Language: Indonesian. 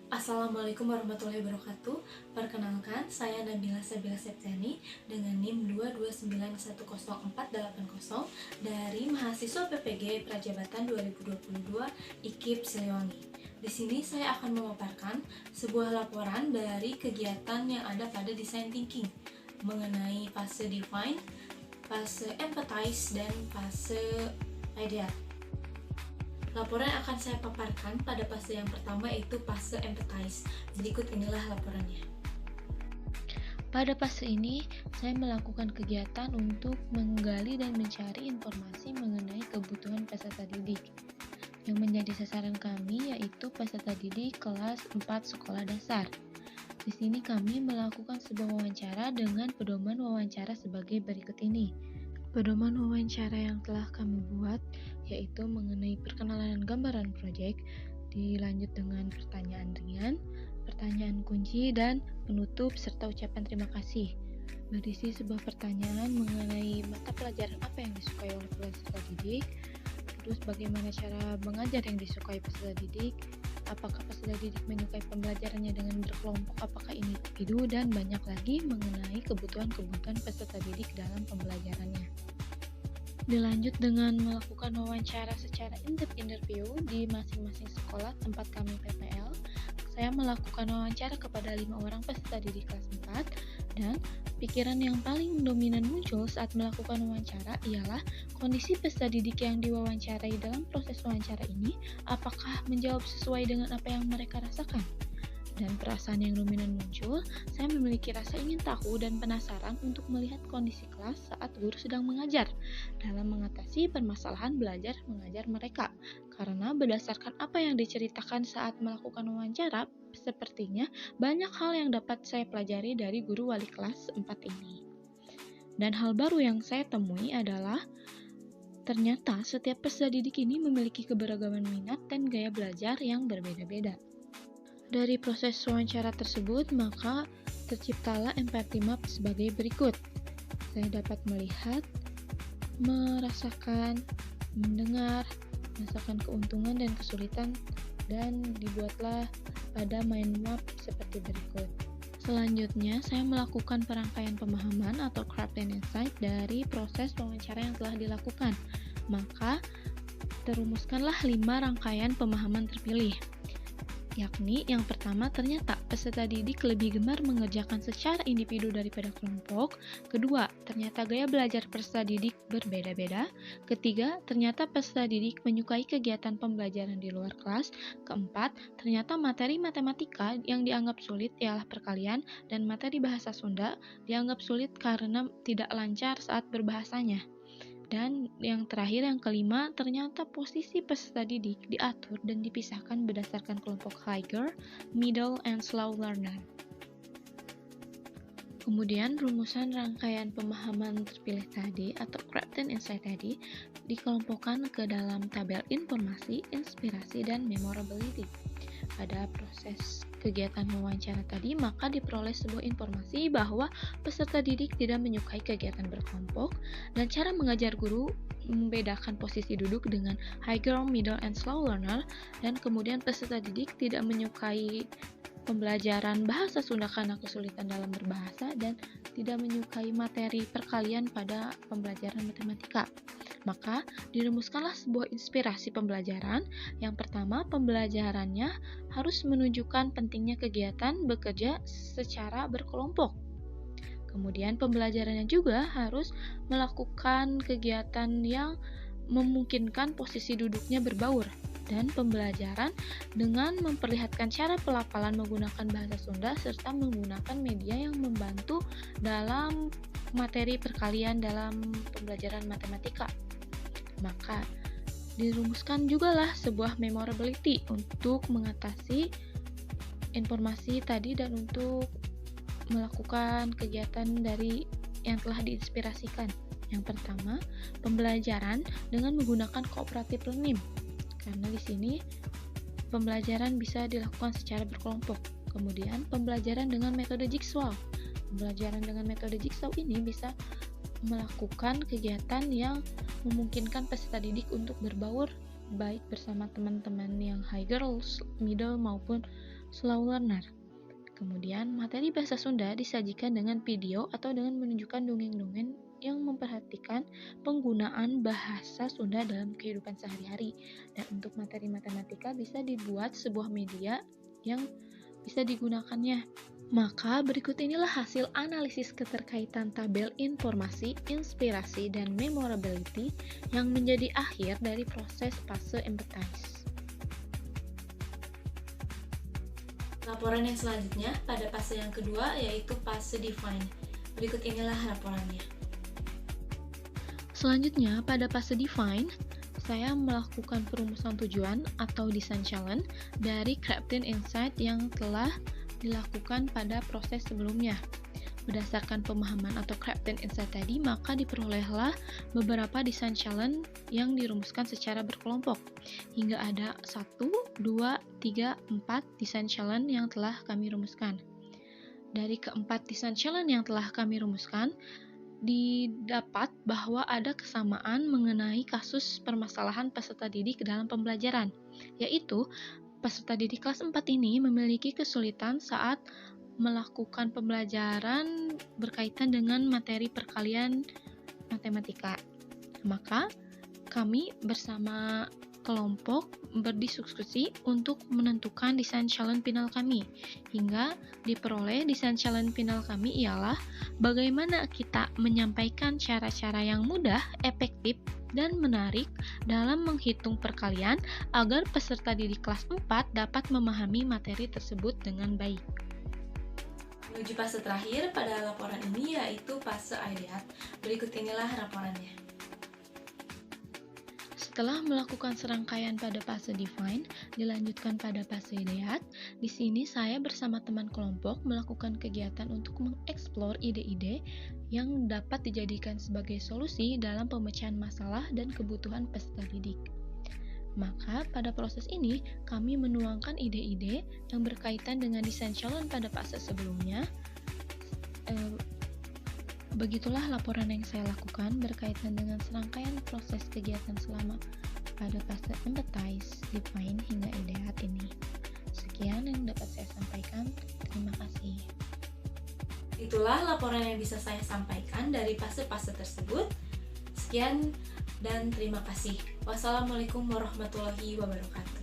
Assalamualaikum warahmatullahi wabarakatuh. Perkenalkan, saya Nabila Sabila Septiani dengan NIM 229104880 dari mahasiswa PPG Prajabatan 2022 IKIP Siliwangi. Di sini saya akan memaparkan sebuah laporan dari kegiatan yang ada pada Design Thinking mengenai fase Define, fase Empathize, dan fase Ideate. Laporan yang akan saya paparkan pada fase yang pertama yaitu fase Empathize. Berikut inilah laporannya. Pada fase ini, saya melakukan kegiatan untuk menggali dan mencari informasi mengenai kebutuhan peserta didik. Yang menjadi sasaran kami yaitu peserta didik kelas 4 sekolah dasar. Di sini kami melakukan sebuah wawancara dengan pedoman wawancara sebagai berikut ini. Pedoman wawancara yang telah kami buat yaitu mengenai perkenalan dan gambaran proyek, dilanjut dengan pertanyaan ringan, pertanyaan kunci, dan penutup serta ucapan terima kasih. Berisi sebuah pertanyaan mengenai mata pelajaran apa yang disukai oleh peserta didik, terus bagaimana cara mengajar yang disukai peserta didik, apakah peserta didik menyukai pembelajarannya dengan berkelompok, apakah ini individu, dan banyak lagi mengenai kebutuhan-kebutuhan peserta didik dalam pembelajarannya. Dilanjut dengan melakukan wawancara secara in-depth interview di masing-masing sekolah tempat kami PPL. Saya melakukan wawancara kepada 5 orang peserta didik kelas 4, dan pikiran yang paling dominan muncul saat melakukan wawancara ialah kondisi peserta didik yang diwawancarai dalam proses wawancara ini apakah menjawab sesuai dengan apa yang mereka rasakan. Dan perasaan yang dominan muncul, saya memiliki rasa ingin tahu dan penasaran untuk melihat kondisi kelas saat guru sedang mengajar dalam mengatasi permasalahan belajar mengajar mereka. Karena berdasarkan apa yang diceritakan saat melakukan wawancara, sepertinya banyak hal yang dapat saya pelajari dari guru wali kelas 4 ini. Dan hal baru yang saya temui adalah ternyata setiap peserta didik ini memiliki keberagaman minat dan gaya belajar yang berbeda-beda. Dari proses wawancara tersebut, maka terciptalah empathy map sebagai berikut. Saya dapat melihat, merasakan, mendengar, merasakan keuntungan dan kesulitan, dan dibuatlah pada mind map seperti berikut. Selanjutnya, saya melakukan perangkaian pemahaman atau craft and insight dari proses wawancara yang telah dilakukan. Maka, terumuskanlah 5 rangkaian pemahaman terpilih. Yakni yang pertama, ternyata peserta didik lebih gemar mengerjakan secara individu daripada kelompok. Kedua, ternyata gaya belajar peserta didik berbeda-beda. Ketiga, ternyata peserta didik menyukai kegiatan pembelajaran di luar kelas. Keempat, ternyata materi matematika yang dianggap sulit ialah perkalian dan materi bahasa Sunda dianggap sulit karena tidak lancar saat berbahasanya. Dan yang terakhir, yang kelima, ternyata posisi peserta didik diatur dan dipisahkan berdasarkan kelompok higher, middle, and slow learner. Kemudian rumusan rangkaian pemahaman terpilih tadi atau craft and insight tadi dikelompokkan ke dalam tabel informasi, inspirasi, dan memorability. Pada proses kegiatan wawancara tadi, maka diperoleh sebuah informasi bahwa peserta didik tidak menyukai kegiatan berkelompok dan cara mengajar guru membedakan posisi duduk dengan higher, middle, and slow learner, dan kemudian peserta didik tidak menyukai pembelajaran bahasa Sunda karena kesulitan dalam berbahasa dan tidak menyukai materi perkalian pada pembelajaran matematika. Maka dirumuskanlah sebuah inspirasi pembelajaran. Yang pertama, pembelajarannya harus menunjukkan pentingnya kegiatan bekerja secara berkelompok. Kemudian pembelajarannya juga harus melakukan kegiatan yang memungkinkan posisi duduknya berbaur. Dan pembelajaran dengan memperlihatkan cara pelafalan menggunakan bahasa Sunda serta menggunakan media yang membantu dalam materi perkalian dalam pembelajaran matematika. Maka dirumuskan juga lah sebuah memorability untuk mengatasi informasi tadi dan untuk melakukan kegiatan dari yang telah diinspirasikan. Yang pertama, pembelajaran dengan menggunakan cooperative learning. Karena di sini pembelajaran bisa dilakukan secara berkelompok. Kemudian pembelajaran dengan metode jigsaw. Pembelajaran dengan metode jigsaw ini bisa melakukan kegiatan yang memungkinkan peserta didik untuk berbaur baik bersama teman-teman yang high girls, middle maupun slow learner. Kemudian, materi bahasa Sunda disajikan dengan video atau dengan menunjukkan dongeng-dongeng yang memperhatikan penggunaan bahasa Sunda dalam kehidupan sehari-hari. Dan untuk materi matematika bisa dibuat sebuah media yang bisa digunakannya. Maka berikut inilah hasil analisis keterkaitan tabel informasi, inspirasi, dan memorability yang menjadi akhir dari proses fase empathize. Laporan yang selanjutnya pada fase yang kedua yaitu fase define. Berikut inilah laporannya. Selanjutnya, pada fase define, saya melakukan perumusan tujuan atau design challenge dari crafting insight yang telah dilakukan pada proses sebelumnya. Berdasarkan pemahaman atau crafting insight tadi, maka diperolehlah beberapa design challenge yang dirumuskan secara berkelompok. Hingga ada 1, 2, 3, 4 design challenge yang telah kami rumuskan. Dari keempat design challenge yang telah kami rumuskan, didapat bahwa ada kesamaan mengenai kasus permasalahan peserta didik dalam pembelajaran, yaitu peserta didik kelas 4 ini memiliki kesulitan saat melakukan pembelajaran berkaitan dengan materi perkalian matematika. Maka, kami bersama kelompok berdiskusi untuk menentukan desain challenge final kami. Hingga diperoleh desain challenge final kami ialah bagaimana kita menyampaikan cara-cara yang mudah, efektif, dan menarik dalam menghitung perkalian agar peserta didik kelas 4 dapat memahami materi tersebut dengan baik. Menuju fase terakhir pada laporan ini yaitu fase ideat. Berikut inilah laporannya. Setelah melakukan serangkaian pada fase define, dilanjutkan pada fase ideat. Di sini saya bersama teman kelompok melakukan kegiatan untuk mengeksplor ide-ide yang dapat dijadikan sebagai solusi dalam pemecahan masalah dan kebutuhan peserta didik. Maka pada proses ini kami menuangkan ide-ide yang berkaitan dengan desain challenge pada fase sebelumnya. Begitulah laporan yang saya lakukan berkaitan dengan serangkaian proses kegiatan selama pada fase empathize, define, hingga ideat ini. Sekian yang dapat saya sampaikan. Terima kasih. Itulah laporan yang bisa saya sampaikan dari fase-fase tersebut. Sekian dan terima kasih. Wassalamualaikum warahmatullahi wabarakatuh.